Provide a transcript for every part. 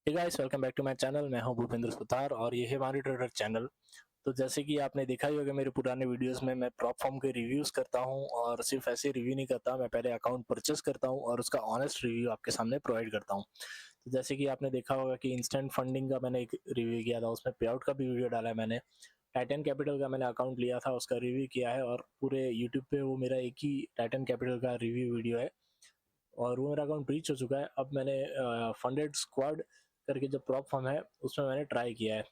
Hey guys, welcome back to my channel. मैं हूं भूपेंद्र सुतार और ये है हमारी ट्रेडर चैनल। तो जैसे कि आपने देखा ही होगा मेरे पुराने वीडियोस में मैं प्रॉप फॉर्म के रिव्यूज़ करता हूं और सिर्फ ऐसे रिव्यू नहीं करता, मैं पहले अकाउंट परचेस करता हूं और उसका ऑनेस्ट रिव्यू आपके सामने प्रोवाइड करता हूं। तो जैसे कि आपने देखा होगा कि इंस्टेंट फंडिंग का मैंने एक रिव्यू किया था, उसमें पे आउट का भी वीडियो डाला है मैंने। टाइटन कैपिटल का मैंने अकाउंट लिया था, उसका रिव्यू किया है और पूरे यूट्यूब पे वो मेरा एक ही टाइटन कैपिटल का रिव्यू वीडियो है और वो मेरा अकाउंट रीच हो चुका है। अब मैंने फंडेड स्क्वाड करके जो प्रॉप फॉर्म है उसमें मैंने ट्राई किया है,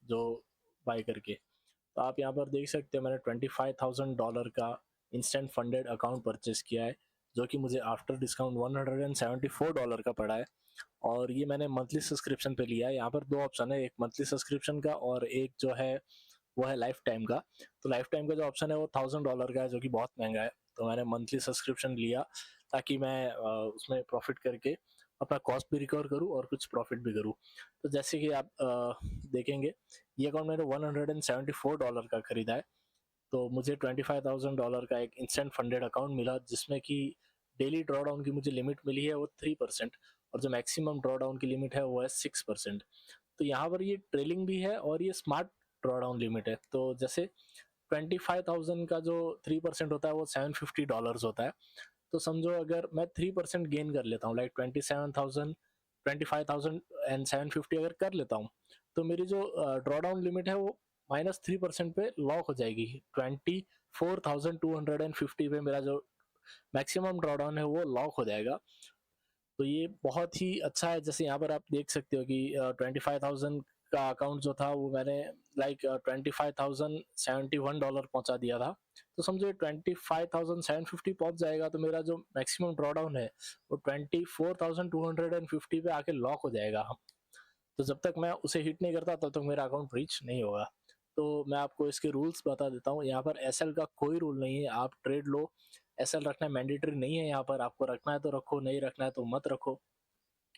जो बाय करके। तो आप यहाँ पर देख सकते हो मैंने $25,000 का इंस्टेंट फंडेड अकाउंट परचेस किया है, जो कि मुझे आफ्टर डिस्काउंट $174 का पड़ा है। और ये मैंने मंथली सब्सक्रिप्शन पे लिया है। यहाँ पर दो ऑप्शन है, एक मंथली सब्सक्रिप्शन का और एक जो है वो है लाइफ टाइम का। तो लाइफ टाइम का जो ऑप्शन है वो $1,000 का है, जो कि बहुत महंगा है। तो मैंने मंथली सब्सक्रिप्शन लिया ताकि मैं उसमें प्रॉफिट करके अपना कॉस्ट भी रिकवर करूँ और कुछ प्रॉफिट भी करूँ। तो जैसे कि आप देखेंगे, ये अकाउंट मैंने $174 का खरीदा है। तो मुझे $25,000 का एक इंस्टेंट फंडेड अकाउंट मिला, जिसमें कि डेली ड्रॉ डाउन की मुझे लिमिट मिली है वो 3% और जो मैक्सिमम ड्रॉ डाउन की लिमिट है वो है 6%। तो यहाँ पर ये ट्रेलिंग भी है और ये स्मार्ट ड्रॉ डाउन लिमिट है। तो जैसे 25,000 का जो 3% होता है वो $750 होता है। तो समझो अगर मैं 3% गेन कर लेता हूँ, लाइक 27,000, 25,000 एंड 750 अगर कर लेता हूँ, तो मेरी जो ड्रॉ डाउन लिमिट है वो -3% पे लॉक हो जाएगी। 24,250 पे मेरा जो मैक्सिमम ड्रॉ डाउन है वो लॉक हो जाएगा। तो ये बहुत ही अच्छा है। जैसे यहाँ पर आप देख सकते हो कि 25,000 का अकाउंट जो था वो मैंने लाइक $25,071 पहुंचा दिया था। तो समझो 25,750 पहुंच जाएगा तो मेरा जो मैक्सिमम ड्रॉ डाउन है वो 24,250 पे आके लॉक हो जाएगा। तो जब तक मैं उसे हिट नहीं करता तब तक मेरा अकाउंट रीच नहीं होगा। तो मैं आपको इसके रूल्स बता देता हूँ। यहाँ पर एसएल का कोई रूल नहीं है, आप ट्रेड लो। एसएल रखना मैंडेटरी नहीं है, यहाँ पर आपको रखना है तो रखो, नहीं रखना है तो मत रखो।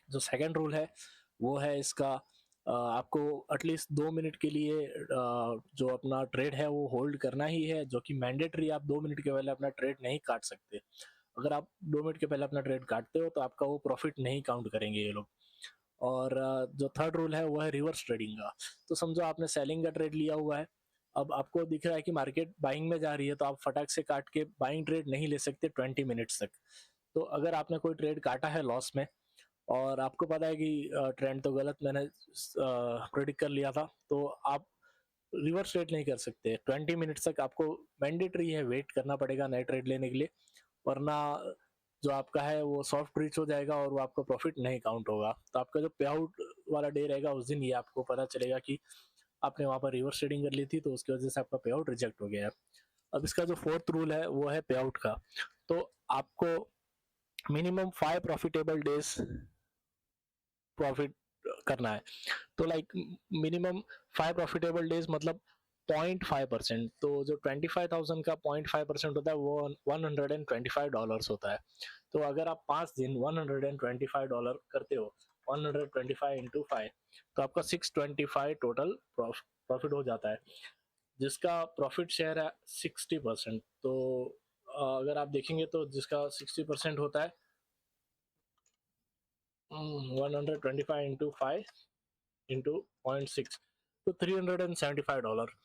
जो सेकंड रूल है वो है इसका, आपको एटलीस्ट 2 मिनट के लिए जो अपना ट्रेड है वो होल्ड करना ही है, जो कि मैंडेटरी। आप 2 मिनट के पहले अपना ट्रेड नहीं काट सकते। अगर आप 2 मिनट के पहले अपना ट्रेड काटते हो तो आपका वो प्रॉफिट नहीं काउंट करेंगे ये लोग। और जो थर्ड रूल है वो है रिवर्स ट्रेडिंग का। तो समझो आपने सेलिंग का ट्रेड लिया हुआ है, अब आपको दिख रहा है कि मार्केट बाइंग में जा रही है, तो आप फटाक से काट के बाइंग ट्रेड नहीं ले सकते 20 मिनट्स तक। तो अगर आपने कोई ट्रेड काटा है लॉस में और आपको पता है कि ट्रेंड तो गलत मैंने प्रेडिक्ट कर लिया था, तो आप रिवर्स ट्रेड नहीं कर सकते। 20 मिनट्स तक आपको मैंडेटरी है वेट करना पड़ेगा नए ट्रेड लेने के लिए, वरना जो आपका है वो सॉफ्ट रीच हो जाएगा और वो आपका प्रॉफिट नहीं काउंट होगा। तो आपका जो पे आउट वाला डे रहेगा उस दिन ये आपको पता चलेगा कि आपने वहां पर रिवर्स ट्रेडिंग कर ली थी, तो उसकी वजह से आपका पे आउट रिजेक्ट हो गया है। अब इसका जो फोर्थ रूल है वो है पे आउट का। तो आपको मिनिमम 5 प्रॉफिटेबल डेज प्रॉफिट करना है। तो लाइक मिनिमम 5 प्रॉफिटेबल डेज मतलब 0.5%। तो जो 25,000 का 0.5% होता है वो $125 होता है। तो अगर आप 5 दिन $125 करते हो, 125 × 5, तो आपका 625 टोटल प्रॉफिट हो जाता है, जिसका प्रॉफिट शेयर है 60%। तो अगर आप देखेंगे तो जिसका 60% होता है 125 × 5 × 0.6, तो $375।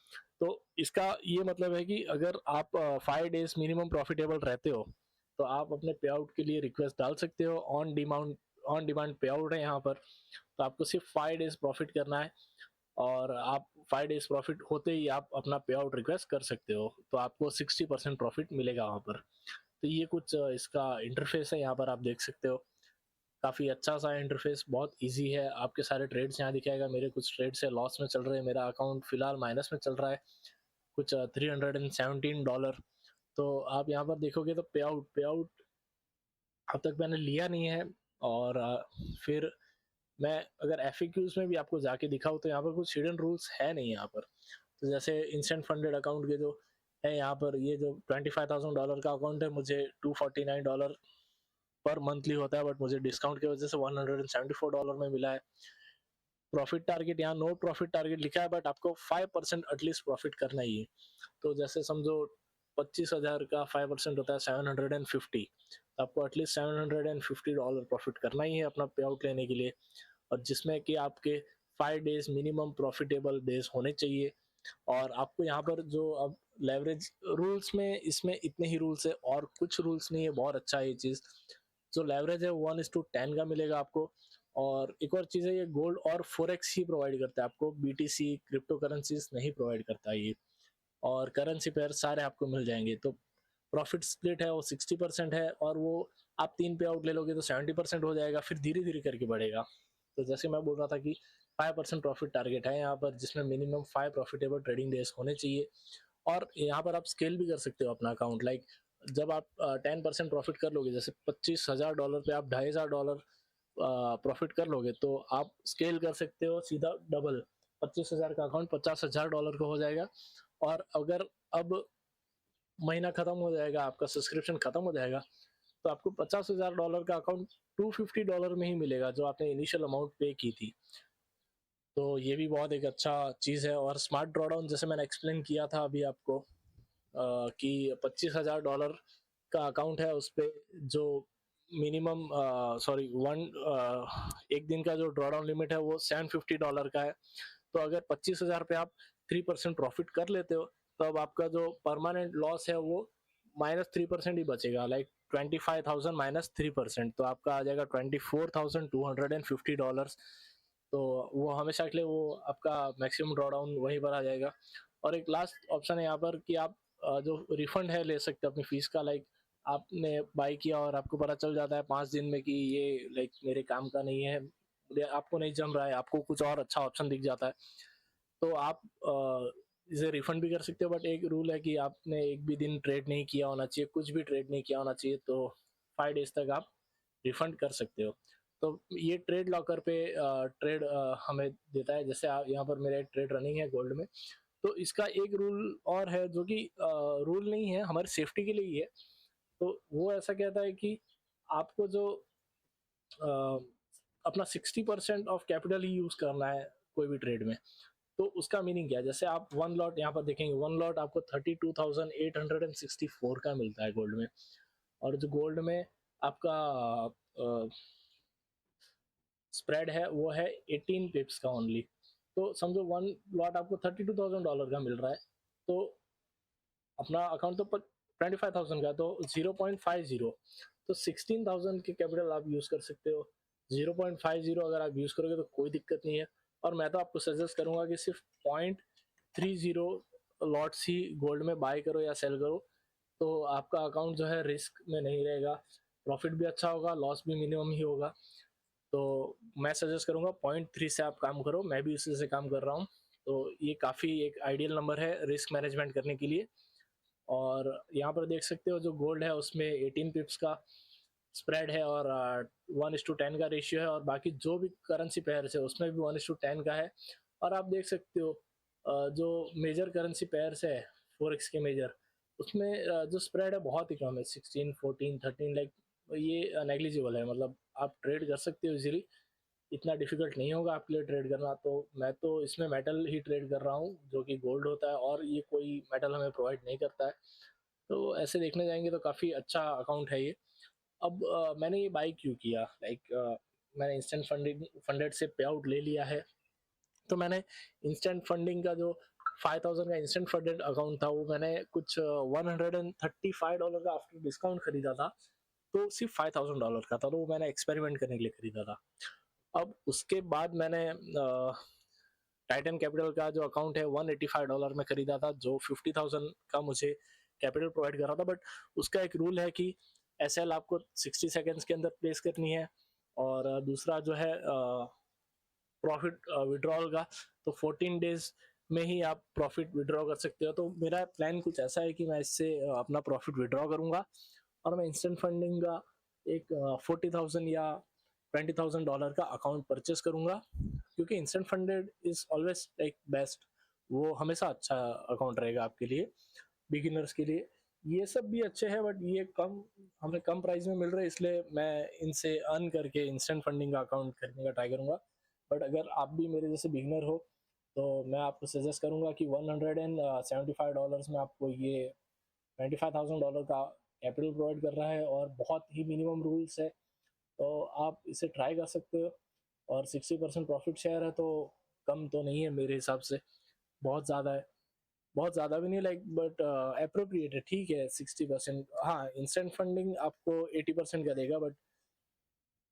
तो इसका ये मतलब है कि अगर आप 5 डेज मिनिमम प्रॉफिटेबल रहते हो तो आप अपने पे आउट के लिए रिक्वेस्ट डाल सकते हो। ऑन डिमांड पे आउट है यहाँ पर। तो आपको सिर्फ 5 डेज प्रॉफिट करना है और आप 5 डेज प्रॉफिट होते ही आप अपना पे आउट रिक्वेस्ट कर सकते हो, तो आपको 60% प्रॉफिट मिलेगा वहाँ पर। तो ये कुछ इसका इंटरफेस है, यहाँ पर आप देख सकते हो। काफ़ी अच्छा सा इंटरफेस, बहुत इजी है। आपके सारे ट्रेड्स यहाँ दिखाएगा। मेरे कुछ ट्रेड से लॉस में चल रहे हैं, मेरा अकाउंट फिलहाल माइनस में चल रहा है कुछ $317। तो आप यहाँ पर देखोगे तो पे आउट अब तक मैंने लिया नहीं है। और फिर मैं अगर एफ में भी आपको जाके दिखाऊँ तो यहाँ पर कुछ हिडन रूल्स है नहीं यहाँ पर। तो जैसे इंस्टेंट फंडेड अकाउंट के जो है यहाँ पर, ये जो $25,000 का अकाउंट है मुझे $249 पर मंथली होता है, बट मुझे डिस्काउंट की वजह से $174 में मिला है। प्रॉफिट टारगेट यहाँ नो प्रॉफिट टारगेट लिखा है, बट आपको 5% एटलीस्ट प्रॉफिट करना ही है। तो जैसे समझो 25,000 का 5% होता है 750, तो आपको एटलीस्ट $750 प्रॉफिट करना ही है अपना पे आउट लेने के लिए। और जिसमें कि आपके 5 डेज मिनिमम प्रॉफिटेबल डेज होने चाहिए। और आपको यहाँ पर जो अब लेवरेज रूल्स में, इसमें इतने ही रूल्स है और कुछ रूल्स नहीं है, बहुत अच्छा है ये चीज़। जो लेवरेज है 1:10 का मिलेगा आपको। और एक और चीज़ है, ये गोल्ड और फॉरेक्स ही प्रोवाइड करता है आपको, बीटीसी क्रिप्टो करेंसीज नहीं प्रोवाइड करता ये। और करेंसी पेयर सारे आपको मिल जाएंगे। तो प्रॉफिट स्प्लिट है वो 60% है, और वो आप 3 पे आउट ले लोगे तो 70% हो जाएगा, फिर धीरे धीरे करके बढ़ेगा। तो जैसे मैं बोल रहा था कि 5% प्रॉफिट टारगेट है यहाँ पर, जिसमें मिनिमम 5 प्रॉफिटेबल ट्रेडिंग डेज होने चाहिए। और यहाँ पर आप स्केल भी कर सकते हो अपना अकाउंट। लाइक जब आप 10% प्रॉफिट कर लोगे, जैसे $25,000 पे आप $2,500 प्रॉफिट कर लोगे, तो आप स्केल कर सकते हो सीधा डबल। 25,000 का अकाउंट $50,000 का हो जाएगा। और अगर अब महीना खत्म हो जाएगा, आपका सब्सक्रिप्शन खत्म हो जाएगा, तो आपको $50,000 का अकाउंट $250 में ही मिलेगा, जो आपने इनिशियल अमाउंट पे की थी। तो ये भी बहुत एक अच्छा चीज़ है। और स्मार्ट ड्रॉडाउन जैसे मैंने एक्सप्लेन किया था अभी आपको, कि $25,000 का अकाउंट है, उस पर जो मिनिमम सॉरी वन एक दिन का जो ड्रॉडाउन लिमिट है वो $750 का है। तो अगर 25,000 पे आप 3% प्रॉफिट कर लेते हो, तो अब आपका जो परमानेंट लॉस है वो -3% ही बचेगा। लाइक 25,000 -3%, तो आपका आ जाएगा $24,250। तो वो हमेशा के लिए वो आपका मैक्सिमम ड्रॉडाउन वहीं पर आ जाएगा। और एक लास्ट ऑप्शन है यहाँ पर कि आप जो रिफंड है ले सकते हैं अपनी फीस का। लाइक आपने बाई किया और आपको पता चल जाता है 5 दिन में कि ये लाइक मेरे काम का नहीं है, आपको नहीं जम रहा है, आपको कुछ और अच्छा ऑप्शन दिख जाता है, तो आप इसे रिफंड भी कर सकते हो। बट एक रूल है कि आपने एक भी दिन ट्रेड नहीं किया होना चाहिए, कुछ भी ट्रेड नहीं किया होना चाहिए, तो 5 डेज तक आप रिफंड कर सकते हो। तो ये ट्रेड लॉकर पे ट्रेड हमें देता है। जैसे आप यहाँ पर मेरा एक ट्रेड रनिंग है गोल्ड में, तो इसका एक रूल और है जो कि रूल नहीं है, हमारी सेफ्टी के लिए ही है। तो वो ऐसा कहता है कि आपको जो अपना 60% ऑफ कैपिटल ही यूज करना है कोई भी ट्रेड में। तो उसका मीनिंग क्या है, जैसे आप वन लॉट यहाँ पर देखेंगे, वन लॉट आपको 32,864 का मिलता है गोल्ड में। और जो गोल्ड में आपका स्प्रेड है वो है 18 पिप्स का ओनली। तो समझो वन लॉट आपको $32,000 का मिल रहा है, तो अपना अकाउंट तो 25,000 का, तो 0.50, तो 16,000 के कैपिटल आप यूज कर सकते हो। 0.50 अगर आप यूज करोगे तो कोई दिक्कत नहीं है। और मैं तो आपको सजेस्ट करूंगा कि सिर्फ 0.30 लॉट्स ही गोल्ड में बाय करो या सेल करो, तो आपका अकाउंट जो है रिस्क में नहीं रहेगा, प्रॉफिट भी अच्छा होगा, लॉस भी मिनिमम ही होगा। तो मैं सजेस्ट करूंगा 0.3 से आप काम करो, मैं भी उसी से काम कर रहा हूँ। तो ये काफ़ी एक आइडियल नंबर है रिस्क मैनेजमेंट करने के लिए। और यहाँ पर देख सकते हो जो गोल्ड है उसमें 18 पिप्स का स्प्रेड है, और 1:10 का रेशियो है। और बाकी जो भी करेंसी पेयर्स है उसमें भी 1:10 का है। और आप देख सकते हो जो मेजर करेंसी पेयर्स है, फॉरेक्स के मेजर, उसमें जो स्प्रेड है बहुत ही कम है, 16, 14, 13, लाइक ये नेग्लिजिबल है। मतलब आप ट्रेड कर सकते हो इजीली, इतना डिफिकल्ट नहीं होगा आपके लिए ट्रेड करना। तो मैं तो इसमें मेटल ही ट्रेड कर रहा हूँ जो कि गोल्ड होता है, और ये कोई मेटल हमें प्रोवाइड नहीं करता है। तो ऐसे देखने जाएंगे तो काफ़ी अच्छा अकाउंट है ये। अब मैंने ये बाई क्यों किया, लाइक मैंने इंस्टेंट फंडेड से पे आउट ले लिया है। तो मैंने इंस्टेंट फंडिंग का जो 5,000 का इंस्टेंट फंडेड अकाउंट था, वो मैंने कुछ $135 का आफ्टर डिस्काउंट खरीदा था। तो सिर्फ $5,000 का था, तो वो मैंने एक्सपेरिमेंट करने के लिए खरीदा था। अब उसके बाद मैंने टाइटन कैपिटल का जो अकाउंट है $185 में खरीदा था, जो 50,000 का मुझे कैपिटल प्रोवाइड कर रहा था। बट उसका एक रूल है कि एसएल आपको 60 सेकेंड्स के अंदर प्लेस करनी है। और दूसरा जो है प्रॉफिट विड्रॉल का, तो 14 डेज में ही आप प्रॉफिट विड्रॉ कर सकते हो। तो मेरा प्लान कुछ ऐसा है कि मैं इससे अपना प्रॉफिट विड्रॉ करूंगा, और मैं इंस्टेंट फंडिंग का एक 40,000 या $20,000 का अकाउंट परचेस करूंगा, क्योंकि instant funded is always like best. वो हमेशा अच्छा अकाउंट रहेगा आपके लिए, बिगिनर्स के लिए। ये सब भी अच्छे हैं, बट ये कम, हमें कम प्राइस में मिल रहे हैं, इसलिए मैं इनसे अर्न करके इंस्टेंट फंडिंग का अकाउंट खरीदने का ट्राई करूंगा। बट अगर आप भी मेरे जैसे बिगिनर हो, तो मैं आपको सजेस्ट करूंगा कि $175 में आपको ये $25,000 का कैपिटल प्रोवाइड कर रहा है, और बहुत ही मिनिमम रूल्स है, तो आप इसे ट्राई कर सकते हो। और 60% प्रॉफिट शेयर है तो कम तो नहीं है मेरे हिसाब से, बहुत ज़्यादा है, बहुत ज़्यादा भी नहीं लाइक, बट अप्रोप्रिएट है, ठीक है 60%। हाँ, इंस्टेंट फंडिंग आपको 80% का देगा, बट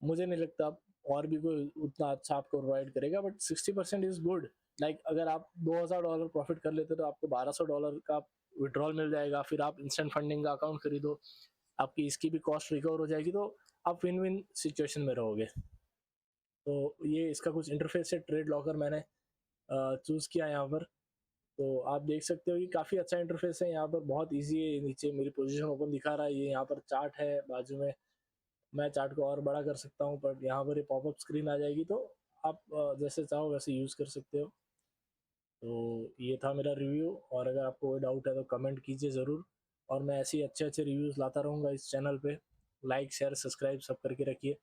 मुझे नहीं लगता और भी कोई उतना अच्छा आपको प्रोवाइड करेगा, बट 60% इज़ गुड। लाइक अगर आप $2000 प्रॉफिट कर लेते तो आपको $1200 का विड्रॉल मिल जाएगा, फिर आप इंस्टेंट फंडिंग का अकाउंट खरीदो, आपकी इसकी भी कॉस्ट रिकवर हो जाएगी, तो आप विन विन सिचुएशन में रहोगे। तो ये इसका कुछ इंटरफेस है, ट्रेड लॉकर मैंने चूज़ किया यहाँ पर। तो आप देख सकते हो कि काफ़ी अच्छा इंटरफेस है, यहाँ पर बहुत इजी है। नीचे मेरी पोजीशन ओपन दिखा रहा है, ये यहाँ पर चार्ट है बाजू में, मैं चार्ट को और बड़ा कर सकता हूँ, बट यहाँ पर ये पॉपअप स्क्रीन आ जाएगी, तो आप जैसे चाहो वैसे यूज़ कर सकते हो। तो ये था मेरा रिव्यू, और अगर आपको कोई डाउट है तो कमेंट कीजिए ज़रूर, और मैं ऐसे ही अच्छे अच्छे रिव्यूज़ लाता रहूँगा इस चैनल पे। लाइक शेयर सब्सक्राइब सब करके रखिए।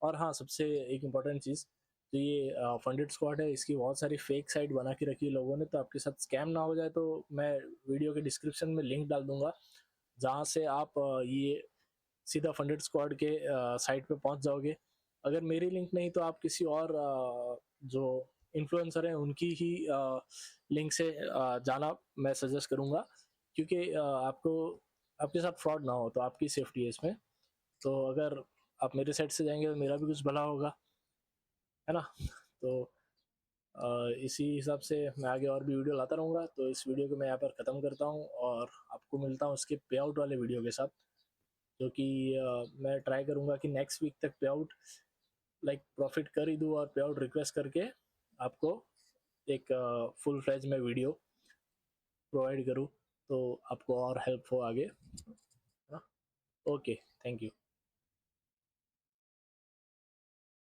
और हाँ, सबसे एक इम्पॉर्टेंट चीज़, तो ये फंडेड स्क्वाड है, इसकी बहुत सारी फेक साइट बना के रखी है लोगों ने, तो आपके साथ स्कैम ना हो जाए तो मैं वीडियो के डिस्क्रिप्शन में लिंक डाल दूंगा, जहाँ से आप ये सीधा फंडेड स्क्वाड के साइट पे पहुंच जाओगे। अगर मेरी लिंक नहीं तो आप किसी और जो इन्फ्लुएंसर हैं उनकी ही लिंक से जाना मैं सजेस्ट करूंगा, क्योंकि आपको आपके साथ फ्रॉड ना हो, तो आपकी सेफ्टी है इसमें। तो अगर आप मेरे साइड से जाएंगे तो मेरा भी कुछ भला होगा, है ना। तो इसी हिसाब से मैं आगे और भी वीडियो लाता रहूँगा। तो इस वीडियो को मैं यहाँ पर ख़त्म करता हूँ, और आपको मिलता हूँ उसके पे आउट वाले वीडियो के साथ, जो कि मैं ट्राई करूँगा कि नेक्स्ट वीक तक पे आउट लाइक प्रॉफिट कर ही दूँ, और पे आउट रिक्वेस्ट करके आपको एक फुल फ्लेज में वीडियो प्रोवाइड करूँ, तो आपको और हेल्प हो आगे, है ना। Okay, thank you.